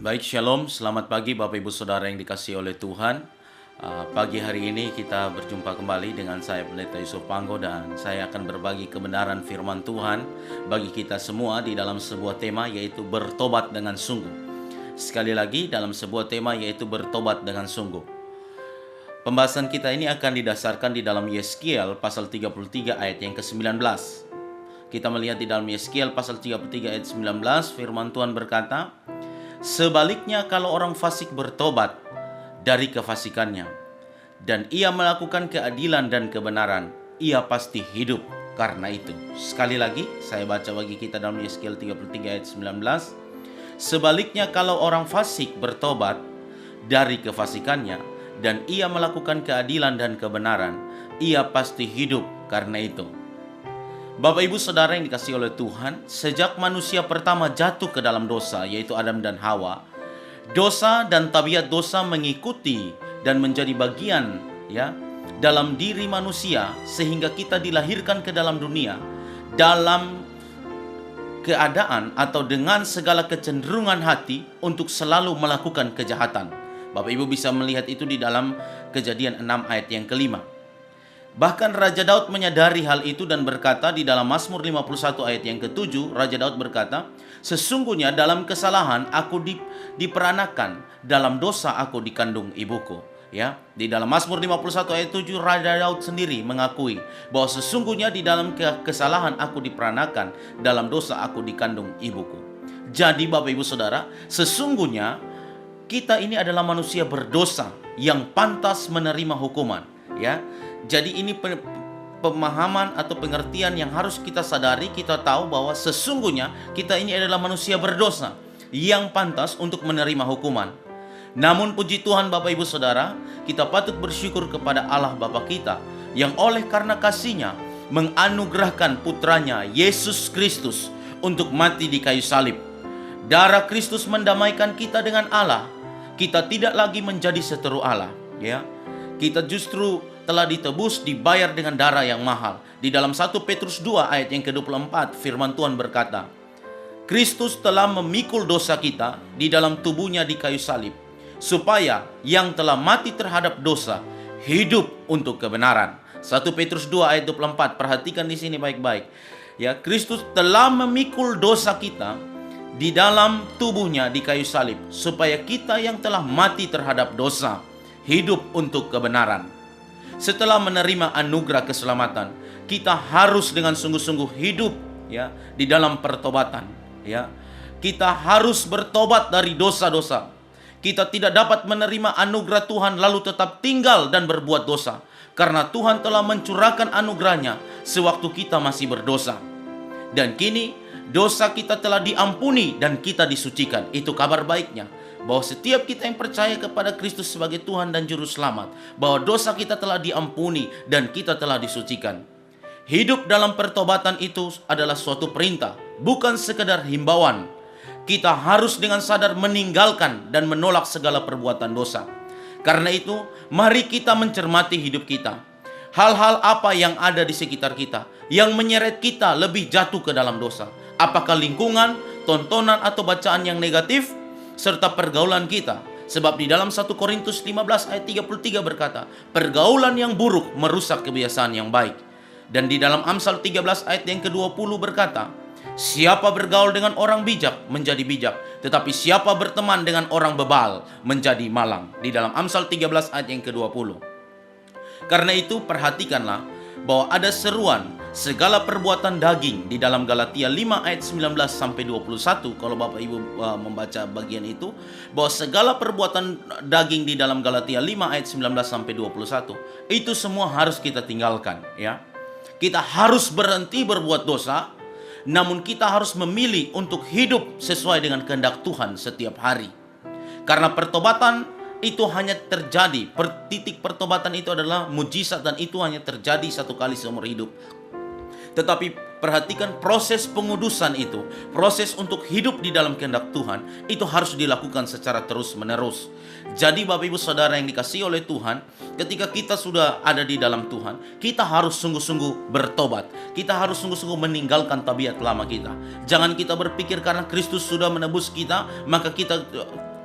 Baik, Shalom. Selamat pagi Bapak Ibu Saudara yang dikasihi oleh Tuhan. Pagi hari ini kita berjumpa kembali dengan saya Pendeta Yusuf Panggo, dan saya akan berbagi kebenaran firman Tuhan bagi kita semua di dalam sebuah tema, yaitu bertobat dengan sungguh. Sekali lagi, dalam sebuah tema, yaitu bertobat dengan sungguh. Pembahasan kita ini akan didasarkan di dalam Yeskiel pasal 33 ayat yang ke-19. Kita melihat di dalam Yeskiel pasal 33 ayat 19, firman Tuhan berkata, "Sebaliknya kalau orang fasik bertobat dari kefasikannya dan ia melakukan keadilan dan kebenaran, ia pasti hidup karena itu." Sekali lagi saya baca bagi kita dalam Yeskiel 33 ayat 19. "Sebaliknya kalau orang fasik bertobat dari kefasikannya dan ia melakukan keadilan dan kebenaran, ia pasti hidup karena itu." Bapak Ibu Saudara yang dikasihi oleh Tuhan, sejak manusia pertama jatuh ke dalam dosa, yaitu Adam dan Hawa, dosa dan tabiat dosa mengikuti dan menjadi bagian dalam diri manusia, sehingga kita dilahirkan ke dalam dunia dalam keadaan atau dengan segala kecenderungan hati untuk selalu melakukan kejahatan. Bapak Ibu bisa melihat itu di dalam Kejadian 6 ayat yang kelima. Bahkan Raja Daud menyadari hal itu dan berkata di dalam Mazmur 51 ayat yang ke-7, Raja Daud berkata, "Sesungguhnya dalam kesalahan aku diperanakan, dalam dosa aku dikandung ibuku." Ya, di dalam Mazmur 51 ayat 7, Raja Daud sendiri mengakui bahwa sesungguhnya di dalam kesalahan aku diperanakan, dalam dosa aku dikandung ibuku. Jadi Bapak Ibu Saudara, sesungguhnya kita ini adalah manusia berdosa yang pantas menerima hukuman, ya. Jadi ini pemahaman atau pengertian yang harus kita sadari. Kita tahu bahwa sesungguhnya kita ini adalah manusia berdosa yang pantas untuk menerima hukuman. Namun puji Tuhan Bapak Ibu Saudara, kita patut bersyukur kepada Allah Bapa kita yang oleh karena kasih-Nya menganugerahkan putranya Yesus Kristus untuk mati di kayu salib. Darah Kristus mendamaikan kita dengan Allah. Kita tidak lagi menjadi seteru Allah, ya. Kita justru telah ditebus, dibayar dengan darah yang mahal. Di dalam 1 Petrus 2 ayat yang ke-24, firman Tuhan berkata, "Kristus telah memikul dosa kita di dalam tubuhnya di kayu salib, supaya yang telah mati terhadap dosa hidup untuk kebenaran." 1 Petrus 2 ayat 24, perhatikan di sini baik-baik. Ya, Kristus telah memikul dosa kita di dalam tubuhnya di kayu salib, supaya kita yang telah mati terhadap dosa hidup untuk kebenaran. Setelah menerima anugerah keselamatan, kita harus dengan sungguh-sungguh hidup di dalam pertobatan, ya. Kita harus bertobat dari dosa-dosa. Kita tidak dapat menerima anugerah Tuhan lalu tetap tinggal dan berbuat dosa, karena Tuhan telah mencurahkan anugerahnya sewaktu kita masih berdosa. Dan kini dosa kita telah diampuni dan kita disucikan. Itu kabar baiknya, bahwa setiap kita yang percaya kepada Kristus sebagai Tuhan dan Juru Selamat, bahwa dosa kita telah diampuni dan kita telah disucikan. Hidup dalam pertobatan itu adalah suatu perintah, bukan sekedar himbauan. Kita harus dengan sadar meninggalkan dan menolak segala perbuatan dosa. Karena itu, mari kita mencermati hidup kita. Hal-hal apa yang ada di sekitar kita yang menyeret kita lebih jatuh ke dalam dosa? Apakah lingkungan, tontonan atau bacaan yang negatif, serta pergaulan kita? Sebab di dalam 1 Korintus 15 ayat 33 berkata, pergaulan yang buruk merusak kebiasaan yang baik. Dan di dalam Amsal 13 ayat yang ke-20 berkata, siapa bergaul dengan orang bijak menjadi bijak, tetapi siapa berteman dengan orang bebal menjadi malang. Di dalam Amsal 13 ayat yang ke-20. Karena itu perhatikanlah bahwa ada seruan segala perbuatan daging di dalam Galatia 5 ayat 19 sampai 21. Kalau Bapak Ibu membaca bagian itu, bahwa segala perbuatan daging di dalam Galatia 5 ayat 19 sampai 21 itu semua harus kita tinggalkan, ya. Kita harus berhenti berbuat dosa, namun kita harus memilih untuk hidup sesuai dengan kehendak Tuhan setiap hari. Karena pertobatan itu hanya terjadi, titik pertobatan itu adalah mujizat, dan itu hanya terjadi satu kali seumur hidup. Tetapi perhatikan proses pengudusan itu, proses untuk hidup di dalam kehendak Tuhan, itu harus dilakukan secara terus-menerus. Jadi Bapak Ibu Saudara yang dikasihi oleh Tuhan, ketika kita sudah ada di dalam Tuhan, kita harus sungguh-sungguh bertobat. Kita harus sungguh-sungguh meninggalkan tabiat lama kita. Jangan kita berpikir karena Kristus sudah menebus kita, maka kita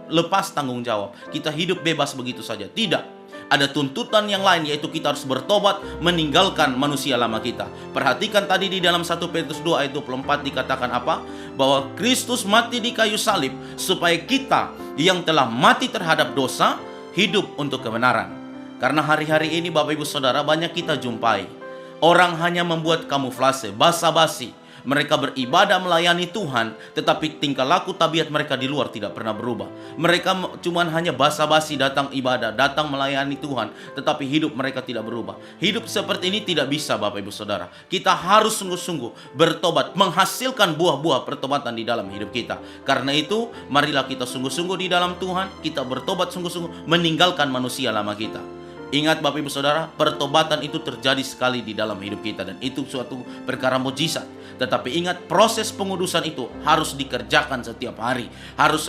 lepas tanggung jawab, kita hidup bebas begitu saja. Tidak. Ada tuntutan yang lain, yaitu kita harus bertobat, meninggalkan manusia lama kita. Perhatikan tadi di dalam 1 Petrus 2 ayat 24 dikatakan apa? Bahwa Kristus mati di kayu salib supaya kita yang telah mati terhadap dosa hidup untuk kebenaran. Karena hari-hari ini Bapak Ibu Saudara, banyak kita jumpai orang hanya membuat kamuflase, basa-basi. Mereka beribadah melayani Tuhan, tetapi tingkah laku tabiat mereka di luar tidak pernah berubah. Mereka cuman hanya basa-basi datang ibadah, datang melayani Tuhan, tetapi hidup mereka tidak berubah. Hidup seperti ini tidak bisa Bapak Ibu Saudara. Kita harus sungguh-sungguh bertobat, menghasilkan buah-buah pertobatan di dalam hidup kita. Karena itu, marilah kita sungguh-sungguh di dalam Tuhan, kita bertobat sungguh-sungguh, meninggalkan manusia lama kita. Ingat Bapak Ibu Saudara, pertobatan itu terjadi sekali di dalam hidup kita, dan itu suatu perkara mujizat. Tetapi ingat, proses pengudusan itu harus dikerjakan setiap hari. Harus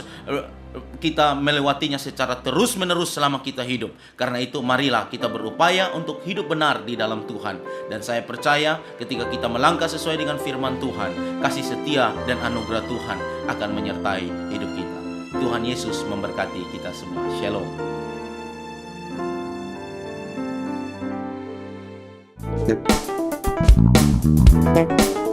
kita melewatinya secara terus-menerus selama kita hidup. Karena itu marilah kita berupaya untuk hidup benar di dalam Tuhan. Dan saya percaya ketika kita melangkah sesuai dengan firman Tuhan, kasih setia dan anugerah Tuhan akan menyertai hidup kita. Tuhan Yesus memberkati kita semua. Shalom. Thank you.